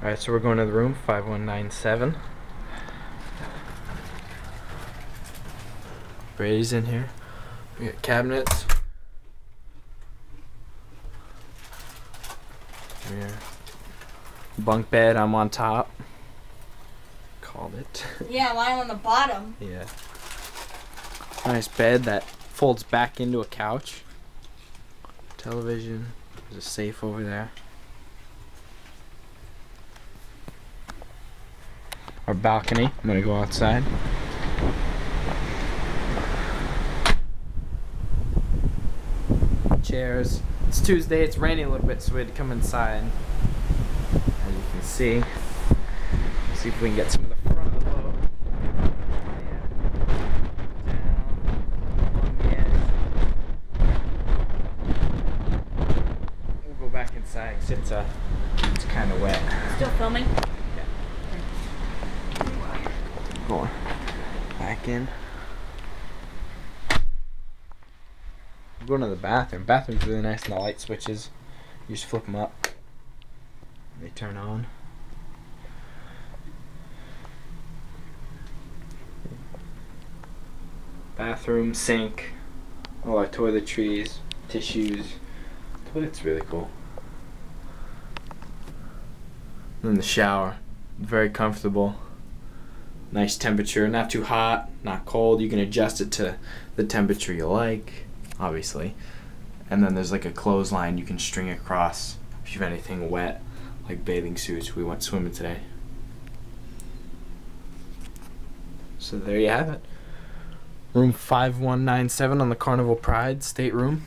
Alright, so we're going to the room 5197. Brady's in here. We got cabinets. Here. Bunk bed, I'm on top. Called it. Yeah, lying on the bottom. Yeah. Nice bed that folds back into a couch. Television. There's a safe over there. Our balcony. I'm gonna go outside. Chairs. It's Tuesday, it's raining a little bit, so we had to come inside. As you can see. See if we can get some of the front of the boat. We'll go back inside because it's kind of wet. Still filming? Going back in. We're going to the bathroom. Bathroom's really nice, and the light switches. You just flip them up. They turn on. Bathroom, sink, all our toiletries, tissues. Toilet's really cool. And then the shower, very comfortable. Nice temperature, not too hot, not cold. You can adjust it to the temperature you like, obviously. And then there's like a clothesline you can string across if you have anything wet, like bathing suits. We went swimming today. So there you have it. Room 5197 on the Carnival Pride stateroom.